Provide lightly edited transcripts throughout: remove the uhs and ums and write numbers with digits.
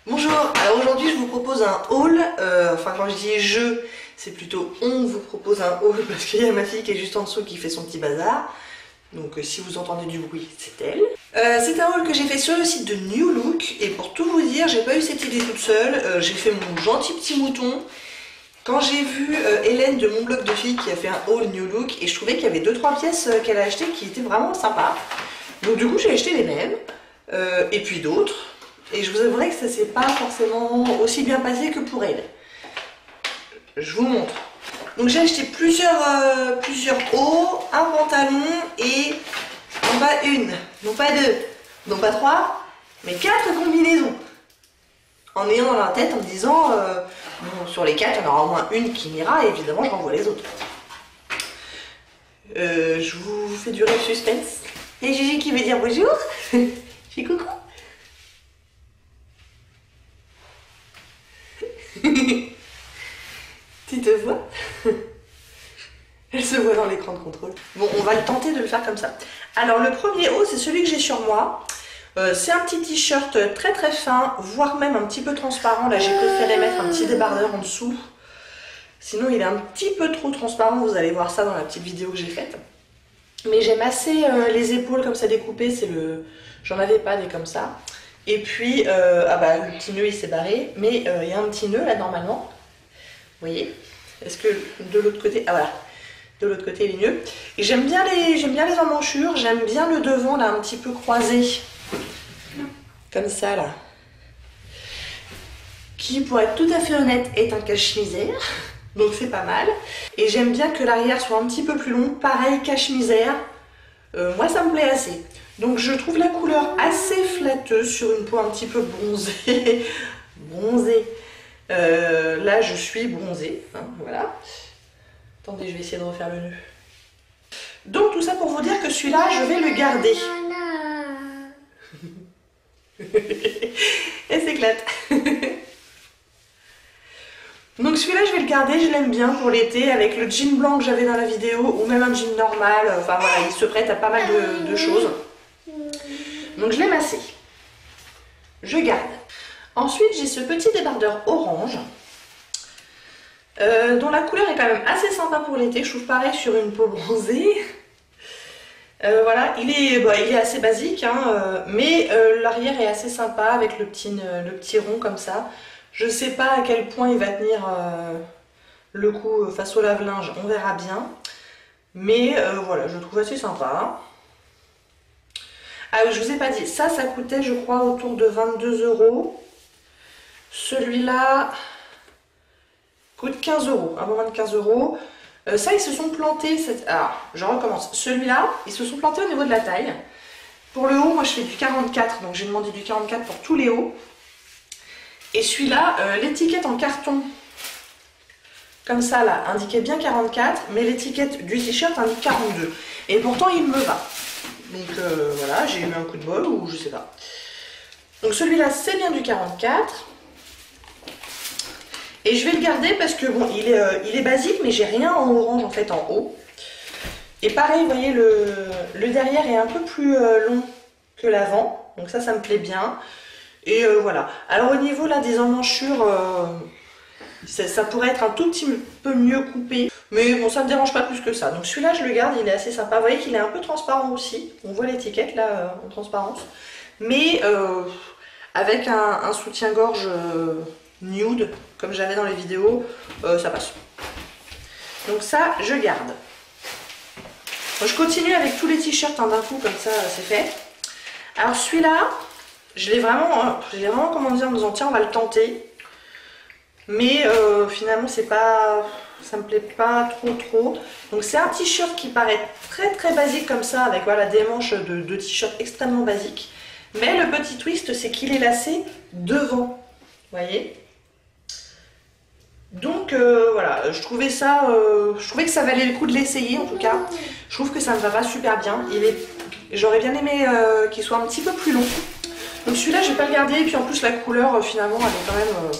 Bonjour, alors aujourd'hui je vous propose un haul, enfin quand je dis je, c'est plutôt on vous propose un haul parce qu'il y a ma fille qui est juste en dessous qui fait son petit bazar. Donc si vous entendez du bruit, c'est elle. C'est un haul que j'ai fait sur le site de New Look et pour tout vous dire, j'ai pas eu cette idée toute seule, j'ai fait mon gentil petit mouton. Quand j'ai vu Hélène de mon blog de filles qui a fait un haul New Look et je trouvais qu'il y avait 2-3 pièces qu'elle a achetées qui étaient vraiment sympas. Donc du coup j'ai acheté les mêmes et puis d'autres. Et je vous avouerai que ça s'est pas forcément aussi bien passé que pour elle. Je vous montre. Donc j'ai acheté plusieurs hauts, un pantalon et non pas une, non pas deux, non pas trois, mais 4 combinaisons. En ayant dans la tête en me disant, bon, sur les 4, il y en aura au moins une qui m'ira et évidemment je renvoie les autres. Je vous fais durer le suspense. Et Gigi qui veut dire bonjour. Je fais coucou. Tu te vois? Elle se voit dans l'écran de contrôle. Bon, on va le tenter de le faire comme ça. Alors le premier haut, c'est celui que j'ai sur moi. C'est un petit t-shirt très très fin, voire même un petit peu transparent. Là, j'ai préféré mettre un petit débardeur en dessous. Sinon, il est un petit peu trop transparent. Vous allez voir ça dans la petite vidéo que j'ai faite. Mais j'aime assez les épaules comme ça découpées. C'est le... J'en avais pas des comme ça. Et puis, ah bah, le petit nœud il s'est barré. Mais il y a un petit nœud là normalement. Vous voyez? Est-ce que de l'autre côté... Ah voilà. De l'autre côté il est mieux. Et j'aime bien les emmanchures. J'aime bien le devant là un petit peu croisé. Comme ça là. Qui pour être tout à fait honnête est un cache-misère. Donc c'est pas mal. Et j'aime bien que l'arrière soit un petit peu plus long. Pareil cache-misère. Moi ça me plaît assez. Donc je trouve la couleur assez flatteuse sur une peau un petit peu bronzée. Bronzée. Là je suis bronzée. Hein, voilà. Attendez, je vais essayer de refaire le nœud. Donc tout ça pour vous dire que celui-là, je vais le garder. Elle s'éclate. Donc celui-là, je vais le garder, je l'aime bien pour l'été, avec le jean blanc que j'avais dans la vidéo, ou même un jean normal. Enfin voilà, il se prête à pas mal de choses. Donc je l'aime assez. Je garde. Ensuite, j'ai ce petit débardeur orange. Dont la couleur est quand même assez sympa pour l'été, je trouve pareil sur une peau bronzée. Voilà, il est assez basique, hein, mais l'arrière est assez sympa avec le petit rond comme ça. Je sais pas à quel point il va tenir le coup face au lave-linge, on verra bien. Mais voilà, je le trouve assez sympa. Ah oui, je vous ai pas dit, ça coûtait je crois autour de 22 €. Celui-là coûte 15 €, un peu moins de 15 €. Ça, ils se sont plantés. Alors, je recommence. Celui-là, ils se sont plantés au niveau de la taille. Pour le haut, moi je fais du 44, donc j'ai demandé du 44 pour tous les hauts. Et celui-là, l'étiquette en carton, comme ça là, indiquait bien 44, mais l'étiquette du t-shirt indique 42. Et pourtant, il me va. Donc voilà, j'ai eu un coup de bol ou je sais pas. Donc celui-là, c'est bien du 44. Et je vais le garder parce que bon, il est basique, mais j'ai rien en orange en fait en haut. Et pareil, vous voyez, le derrière est un peu plus long que l'avant. Donc ça me plaît bien. Et voilà. Alors au niveau là des emmanchures, ça pourrait être un tout petit peu mieux coupé. Mais bon, ça ne me dérange pas plus que ça. Donc celui-là, je le garde, il est assez sympa. Vous voyez qu'il est un peu transparent aussi. On voit l'étiquette là en transparence. Mais avec un soutien-gorge nude, comme j'avais dans les vidéos, ça passe. Donc ça, je garde. Je continue avec tous les t-shirts d'un coup, comme ça, c'est fait. Alors celui-là, je l'ai vraiment commandé en me disant, tiens, on va le tenter. Mais finalement, c'est pas... ça me plaît pas trop. Donc c'est un t-shirt qui paraît très très basique comme ça, avec voilà, des manches de t-shirt extrêmement basiques. Mais le petit twist, c'est qu'il est lacé devant. Vous voyez ? Donc voilà, je trouvais que ça valait le coup de l'essayer en tout cas. Je trouve que ça me va pas super bien. J'aurais bien aimé qu'il soit un petit peu plus long. Donc celui-là, je vais pas le garder. Et puis en plus, la couleur, finalement, elle est quand même...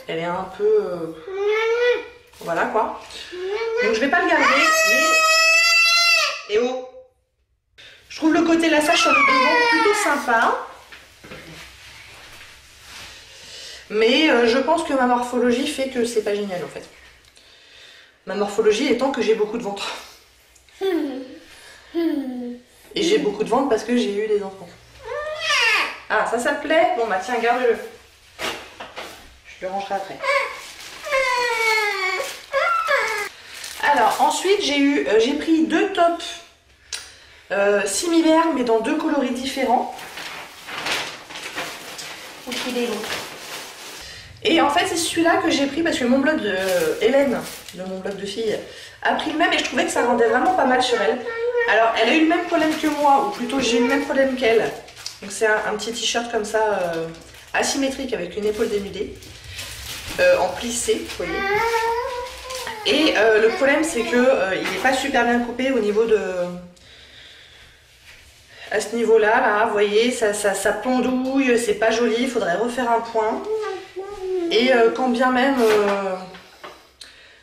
elle est un peu... voilà quoi. Donc je vais pas le garder, mais... Et oh! Je trouve le côté lassage sur le devant plutôt sympa. Mais je pense que ma morphologie fait que c'est pas génial en fait. Ma morphologie étant que j'ai beaucoup de ventre. Et j'ai beaucoup de ventre parce que j'ai eu des enfants. Ah, ça te plaît? Bon bah tiens, garde-le. Je le rangerai après. Alors ensuite j'ai pris deux tops similaires mais dans deux coloris différents. Où il est l'autre? Et en fait c'est celui-là que j'ai pris parce que mon blog de Hélène, de mon blog de fille, a pris le même et je trouvais que ça rendait vraiment pas mal sur elle. Alors elle a eu le même problème que moi, ou plutôt j'ai eu le même problème qu'elle. Donc c'est un petit t-shirt comme ça, asymétrique avec une épaule dénudée, en plissé, vous voyez. Et le problème c'est que il n'est pas super bien coupé au niveau de... À ce niveau-là, là, vous voyez, ça pendouille, c'est pas joli, il faudrait refaire un point. Et quand bien même,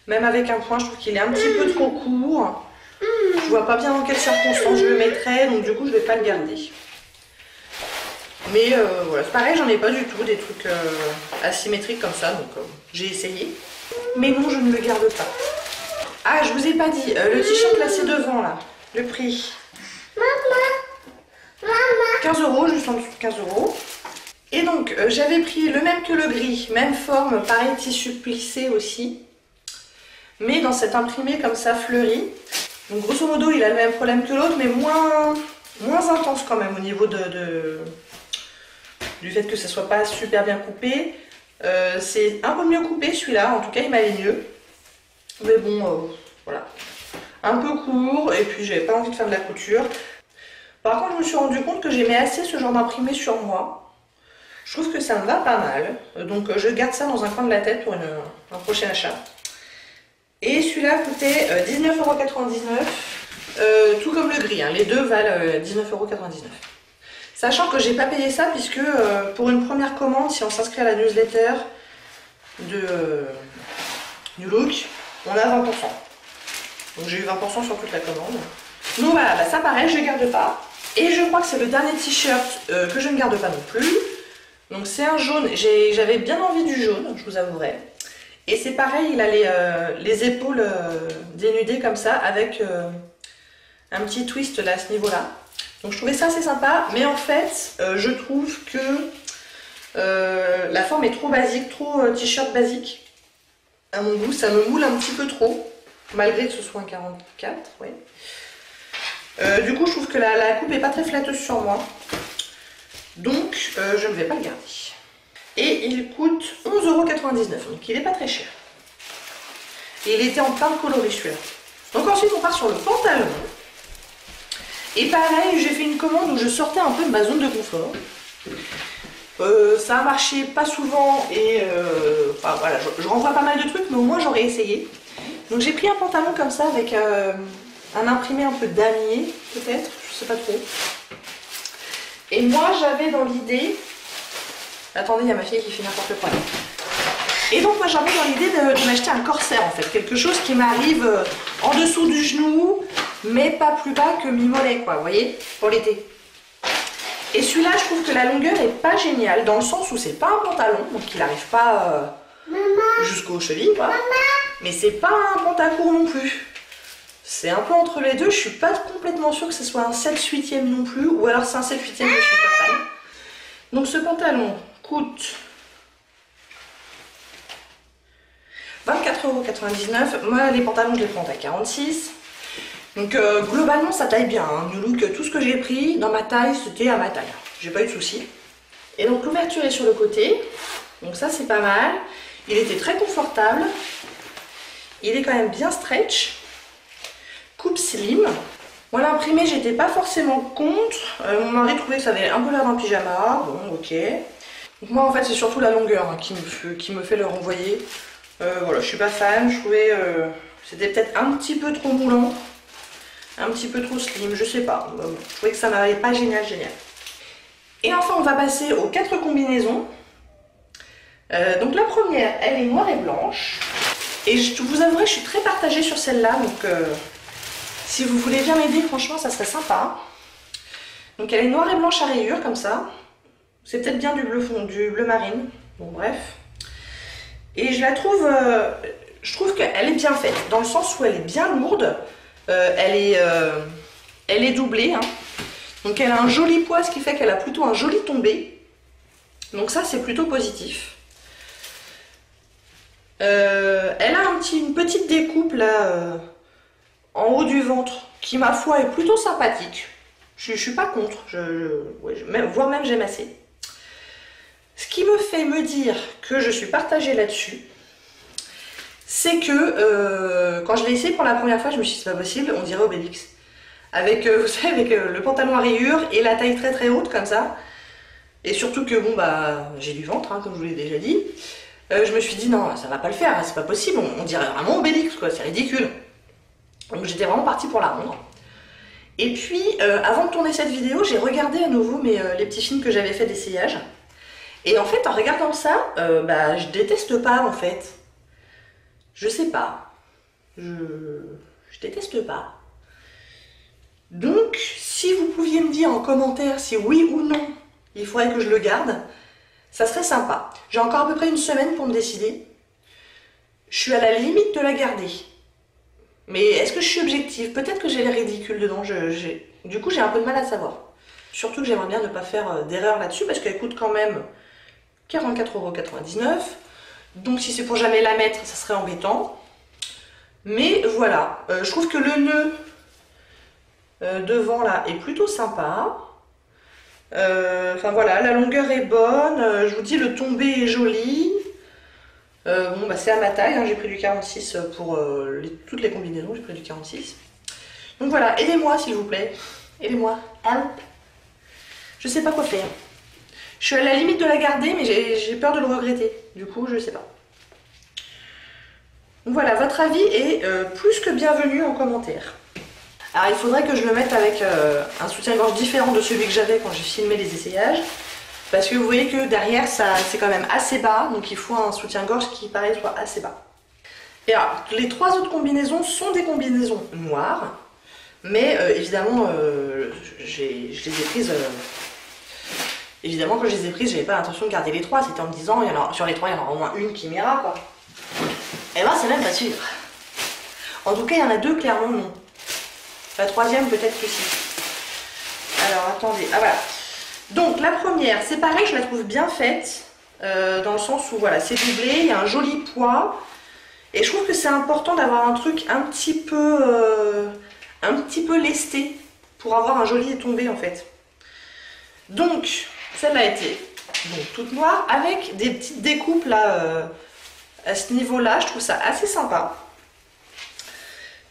même avec un point, je trouve qu'il est un petit peu trop court. Je vois pas bien dans quelles circonstances je le mettrais, donc du coup je vais pas le garder. Mais voilà, c'est pareil, j'en ai pas du tout des trucs asymétriques comme ça, donc j'ai essayé. Mais non, je ne le garde pas. Ah, je vous ai pas dit, le t-shirt là c'est devant là, le prix. 15 €, juste en dessous de 15 €. Et donc j'avais pris le même que le gris, même forme, pareil tissu plissé aussi. Mais dans cet imprimé comme ça fleuri. Donc grosso modo il a le même problème que l'autre mais moins intense quand même au niveau du fait que ça soit pas super bien coupé. C'est un peu mieux coupé celui-là, en tout cas il m'allait mieux. Mais bon voilà. Un peu court et puis j'avais pas envie de faire de la couture. Par contre je me suis rendu compte que j'aimais assez ce genre d'imprimé sur moi. Je trouve que ça me va pas mal. Donc je garde ça dans un coin de la tête pour un prochain achat. Et celui-là coûtait 19,99 €, tout comme le gris, hein. Les deux valent 19,99 €. Sachant que j'ai pas payé ça puisque pour une première commande, si on s'inscrit à la newsletter de New Look, on a 20%. Donc j'ai eu 20% sur toute la commande. Donc voilà, bah ça pareil, je ne garde pas. Et je crois que c'est le dernier t-shirt que je ne garde pas non plus. Donc c'est un jaune, j'avais bien envie du jaune, je vous avouerai. Et c'est pareil, il a les épaules dénudées comme ça, avec un petit twist là à ce niveau-là. Donc je trouvais ça assez sympa, mais en fait, je trouve que la forme est trop basique, trop t-shirt basique. À mon goût, ça me moule un petit peu trop, malgré que ce soit un 44, ouais. Du coup, je trouve que la coupe est pas très flatteuse sur moi. Donc, je ne vais pas le garder. Et il coûte 11,99 €, donc il n'est pas très cher. Et il était en plein de coloris celui-là. Donc ensuite on part sur le pantalon. Et pareil, j'ai fait une commande où je sortais un peu de ma zone de confort. Ça a marché pas souvent et enfin voilà, je renvoie pas mal de trucs, mais au moins j'aurais essayé. Donc j'ai pris un pantalon comme ça avec un imprimé un peu damier, peut-être, je sais pas trop. Et moi j'avais dans l'idée... Attendez, il y a ma fille qui fait n'importe quoi. Et donc moi j'avais dans l'idée de m'acheter un corsaire en fait, quelque chose qui m'arrive en dessous du genou, mais pas plus bas que mi-mollet quoi, vous voyez, pour l'été. Et celui-là je trouve que la longueur est pas géniale, dans le sens où c'est pas un pantalon, donc il n'arrive pas jusqu'aux chevilles quoi, mais c'est pas un pantacourt non plus. C'est un peu entre les deux, je suis pas complètement sûre que ce soit un 7/8e non plus, ou alors c'est un 7/8e, je suis pas fan. Donc ce pantalon coûte 24,99 €. Moi les pantalons je les prends à 46. Donc globalement ça taille bien, hein. New Look, tout ce que j'ai pris dans ma taille c'était à ma taille. J'ai pas eu de soucis. Et donc l'ouverture est sur le côté. Donc ça c'est pas mal. Il était très confortable. Il est quand même bien stretch. Coupe slim. Moi l'imprimé j'étais pas forcément contre. Mon mari trouvait que ça avait un peu l'air d'un pyjama. Bon ok. Donc moi en fait c'est surtout la longueur hein, qui me fait le renvoyer. Voilà, je suis pas fan, je trouvais c'était peut-être un petit peu trop moulant, un petit peu trop slim, je sais pas. Je trouvais que ça n'allait pas génial. Et enfin on va passer aux 4 combinaisons. Donc la première, elle est noire et blanche. Et je vous avouerai, je suis très partagée sur celle-là, donc si vous voulez bien m'aider, franchement ça serait sympa. Donc elle est noire et blanche à rayures comme ça. C'est peut-être bien du bleu marine. Bon bref. Et je la trouve, je trouve qu'elle est bien faite, dans le sens où elle est bien lourde, elle est doublée, hein. Donc elle a un joli poids, ce qui fait qu'elle a plutôt un joli tombé. Donc ça c'est plutôt positif. Elle a une petite découpe là, en haut du ventre, qui ma foi est plutôt sympathique. Je suis pas contre, voire même j'aime assez. Ce qui me fait me dire que je suis partagée là-dessus, c'est que quand je l'ai essayé pour la première fois, je me suis dit c'est pas possible, on dirait Obélix. Avec, vous savez, avec le pantalon à rayures et la taille très très haute comme ça. Et surtout que bon bah j'ai du ventre, hein, comme je vous l'ai déjà dit. Je me suis dit non, ça va pas le faire, c'est pas possible, on dirait vraiment Obélix quoi, c'est ridicule. Donc j'étais vraiment partie pour la rendre. Et puis avant de tourner cette vidéo, j'ai regardé à nouveau les petits films que j'avais fait d'essayage. Et en fait, en regardant ça, bah, je déteste pas en fait. Je sais pas. Je déteste pas. Donc, si vous pouviez me dire en commentaire si oui ou non il faudrait que je le garde, ça serait sympa. J'ai encore à peu près une semaine pour me décider. Je suis à la limite de la garder. Mais est-ce que je suis objective? Peut-être que j'ai les ridicules dedans. Du coup, j'ai un peu de mal à savoir. Surtout que j'aimerais bien ne pas faire d'erreur là-dessus parce qu'elle coûte quand même 44,99 €. Donc si c'est pour jamais la mettre, ça serait embêtant. Mais voilà, je trouve que le nœud devant là est plutôt sympa. Enfin voilà, la longueur est bonne. Je vous dis, le tombé est joli. Bon bah c'est à ma taille, hein, j'ai pris du 46 pour toutes les combinaisons, j'ai pris du 46. Donc voilà, aidez-moi s'il vous plaît. Aidez-moi. Help. Je sais pas quoi faire. Je suis à la limite de la garder, mais j'ai peur de le regretter. Du coup, je sais pas. Donc voilà, votre avis est plus que bienvenu en commentaire. Alors, il faudrait que je le mette avec un soutien-gorge différent de celui que j'avais quand j'ai filmé les essayages. Parce que vous voyez que derrière, c'est quand même assez bas. Donc, il faut un soutien-gorge qui, pareil, soit assez bas. Et alors, les 3 autres combinaisons sont des combinaisons noires. Mais évidemment, je les ai prises... Évidemment, quand je les ai prises, j'avais pas l'intention de garder les 3. C'était en me disant, sur les 3, il y en aura au moins une qui m'ira, quoi. Et ben, c'est même pas sûr. En tout cas, il y en a 2, clairement, non. La 3e, peut-être que si. Alors, attendez. Ah, voilà. Donc, la première, c'est pareil, je la trouve bien faite. Dans le sens où, voilà, c'est doublé, il y a un joli poids. Et je trouve que c'est important d'avoir un truc un petit peu lesté pour avoir un joli tombé, en fait. Donc... Celle-là était donc toute noire avec des petites découpes là à ce niveau-là. Je trouve ça assez sympa.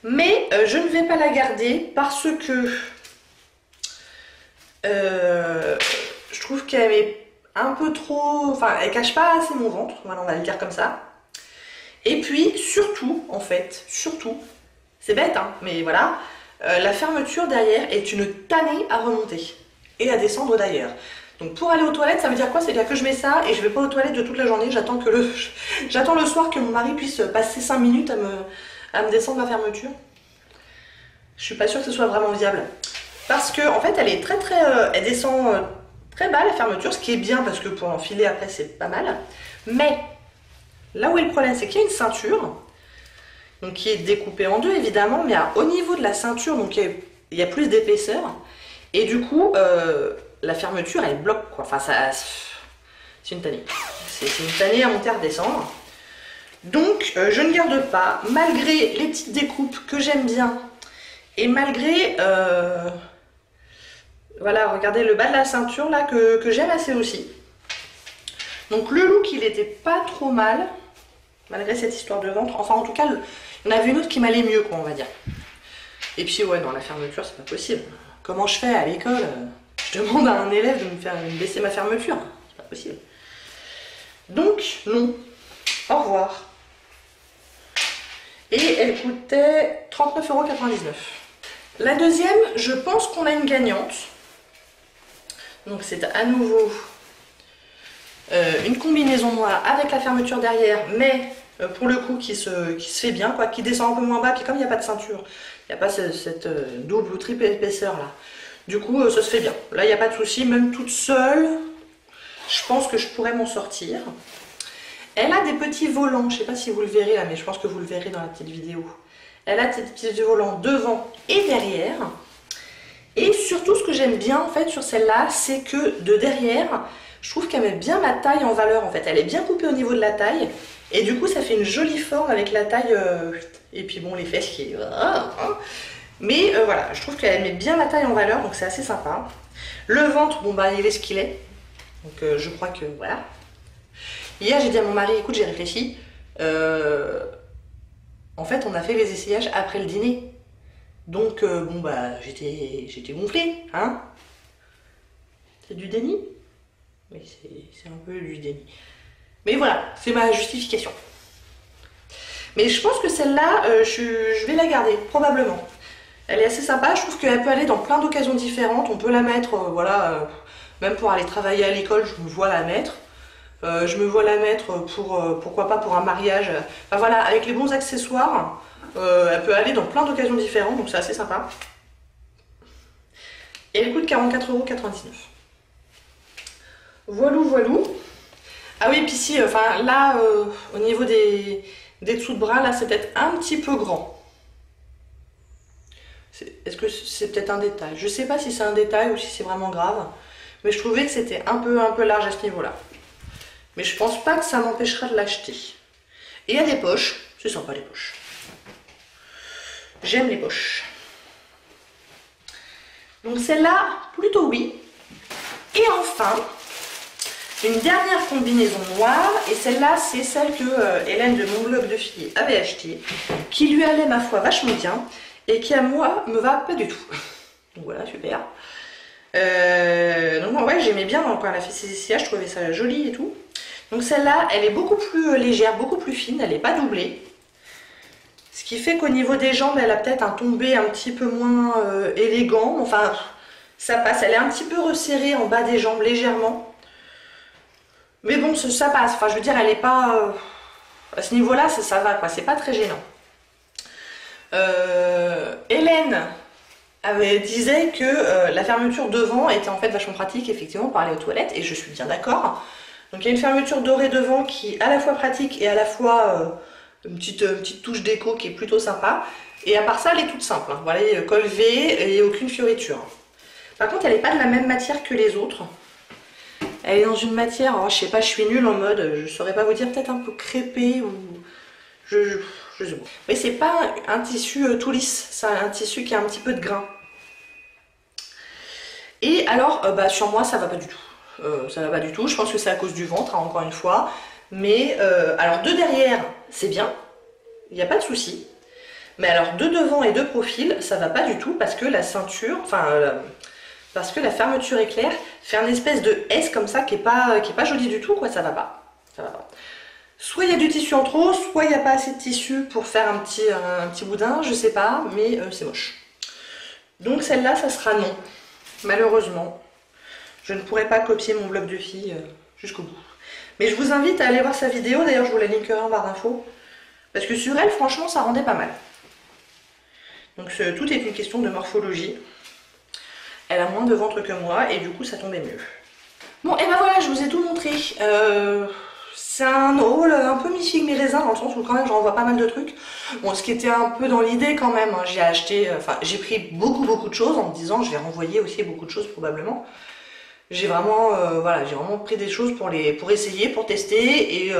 Mais je ne vais pas la garder parce que je trouve qu'elle est un peu trop... Enfin, elle cache pas assez mon ventre. Voilà, on va le dire comme ça. Et puis, surtout, en fait, c'est bête, hein, mais voilà, la fermeture derrière est une tannée à remonter. Et à descendre d'ailleurs. Donc pour aller aux toilettes, ça veut dire quoi? C'est-à-dire que je mets ça et je vais pas aux toilettes de toute la journée. J'attends le soir que mon mari puisse passer 5 minutes à me descendre ma fermeture. Je suis pas sûre que ce soit vraiment viable. Parce que en fait, elle est elle descend très bas la fermeture, ce qui est bien parce que pour l'enfiler après c'est pas mal. Mais là où est le problème, c'est qu'il y a une ceinture, donc qui est découpée en deux évidemment, mais au niveau de la ceinture, donc il y a plus d'épaisseur. Et du coup, la fermeture, elle bloque, quoi. Enfin, c'est une tannée. C'est une tannée à monter, à redescendre. Donc, je ne garde pas, malgré les petites découpes que j'aime bien, et malgré, voilà, regardez le bas de la ceinture, là, que j'aime assez aussi. Donc, le look, il était pas trop mal, malgré cette histoire de ventre. Enfin, en tout cas, il y en avait une autre qui m'allait mieux, quoi, on va dire. Et puis, ouais, non, la fermeture, c'est pas possible. Comment je fais à l'école? Je demande à un élève de me baisser ma fermeture. C'est pas possible. Donc, non. Au revoir. Et elle coûtait 39,99 €. La deuxième, je pense qu'on a une gagnante. Donc, c'est à nouveau une combinaison noire avec la fermeture derrière, mais pour le coup qui se fait bien, quoi, qui descend un peu moins bas. Puis comme il n'y a pas de ceinture, il n'y a pas cette double ou triple épaisseur là. Du coup, ça se fait bien. Là, il n'y a pas de souci, même toute seule, Je pense que je pourrais m'en sortir. Elle a des petits volants, je ne sais pas si vous le verrez là, mais je pense que vous le verrez dans la petite vidéo. Elle a des petits volants devant et derrière. Et surtout, ce que j'aime bien en fait sur celle-là, c'est que de derrière, je trouve qu'elle met bien ma taille en valeur en fait. Elle est bien coupée au niveau de la taille. Et du coup, ça fait une jolie forme avec la taille. Et puis bon, les fesses qui... Mais voilà, je trouve qu'elle met bien la taille en valeur, donc c'est assez sympa. Le ventre, bon bah il est ce qu'il est. Donc je crois que voilà. Hier, j'ai dit à mon mari, écoute, j'ai réfléchi. En fait, on a fait les essayages après le dîner. Donc, bon, bah, j'étais gonflée, hein. C'est du déni? Oui, c'est un peu du déni. Mais voilà, c'est ma justification. Mais je pense que celle-là, je vais la garder, probablement. Elle est assez sympa, je trouve qu'elle peut aller dans plein d'occasions différentes. On peut la mettre, voilà, même pour aller travailler à l'école, je me vois la mettre. Je me vois la mettre pour, pourquoi pas pour un mariage. Enfin voilà, avec les bons accessoires, elle peut aller dans plein d'occasions différentes, donc c'est assez sympa. Et elle coûte 44,99 €. Voilou, voilou. Ah oui, puis si, enfin là, au niveau des dessous de bras, là, c'est peut-être un petit peu grand. Est-ce que c'est peut-être un détail? Je sais pas si c'est un détail ou si c'est vraiment grave, mais je trouvais que c'était un peu large à ce niveau-là. Mais je pense pas que ça m'empêchera de l'acheter. Et il y a des poches, c'est sympa les poches. J'aime les poches. Donc celle-là, plutôt oui. Et enfin, une dernière combinaison noire, et celle-là c'est celle que Hélène de mon blog de filles avait achetée, qui lui allait ma foi vachement bien, et qui à moi me va pas du tout. Donc voilà, super. Donc ouais, j'aimais bien quand elle a fait ses essayages, je trouvais ça joli et tout. Donc celle-là, elle est beaucoup plus légère, beaucoup plus fine, elle n'est pas doublée. Ce qui fait qu'au niveau des jambes, elle a peut-être un tombé un petit peu moins élégant. Enfin, ça passe, elle est un petit peu resserrée en bas des jambes, légèrement. Mais bon, ça passe. Enfin, je veux dire, elle n'est pas... à ce niveau-là, ça va, quoi. C'est pas très gênant. Hélène disait que la fermeture devant était en fait vachement pratique, effectivement, pour aller aux toilettes. Et je suis bien d'accord. Donc il y a une fermeture dorée devant qui est à la fois pratique et à la fois une petite touche déco qui est plutôt sympa. Et à part ça, elle est toute simple. Hein. Voilà, col V et aucune fioriture. Par contre, elle n'est pas de la même matière que les autres. Elle est dans une matière, oh, je sais pas, je suis nulle en mode, je saurais pas vous dire, peut-être un peu crêpé ou... Je sais pas. Mais c'est pas un tissu tout lisse, c'est un tissu qui a un petit peu de grain. Et alors, bah, sur moi, ça va pas du tout. Ça va pas du tout, je pense que c'est à cause du ventre, hein, encore une fois. Mais, alors de derrière, c'est bien, il n'y a pas de souci. Mais alors de devant et de profil, ça va pas du tout parce que la ceinture, enfin, parce que la fermeture éclair fait un espèce de S comme ça qui est pas joli du tout, quoi, ça va pas. Ça va pas. Soit il y a du tissu en trop, soit il n'y a pas assez de tissu pour faire un petit boudin, je sais pas, mais c'est moche. Donc celle-là, ça sera non, malheureusement. Je ne pourrai pas copier mon blog de filles jusqu'au bout. Mais je vous invite à aller voir sa vidéo, d'ailleurs je vous la linkerai en barre d'infos. Parce que sur elle, franchement, ça rendait pas mal. Donc tout est une question de morphologie. Elle a moins de ventre que moi et du coup ça tombait mieux. Bon, et ben voilà, je vous ai tout montré. C'est un haul un peu mi-figue mi-raisin dans le sens où quand même j'en vois pas mal de trucs. Bon, ce qui était un peu dans l'idée quand même, hein, j'ai acheté, enfin j'ai pris beaucoup de choses en me disant je vais renvoyer aussi beaucoup de choses probablement. J'ai vraiment, voilà, j'ai vraiment pris des choses pour essayer, pour tester et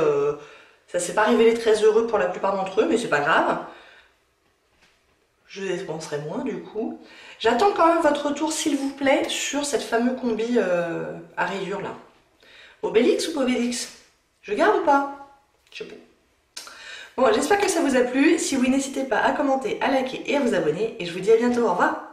ça s'est pas révélé très heureux pour la plupart d'entre eux, mais c'est pas grave. Je dépenserai moins du coup. J'attends quand même votre retour s'il vous plaît sur cette fameuse combi à rayures là. Obélix ou pas Obélix? Je garde ou pas? Je sais pas. Bon, j'espère que ça vous a plu. Si oui, n'hésitez pas à commenter, à liker et à vous abonner. Et je vous dis à bientôt. Au revoir.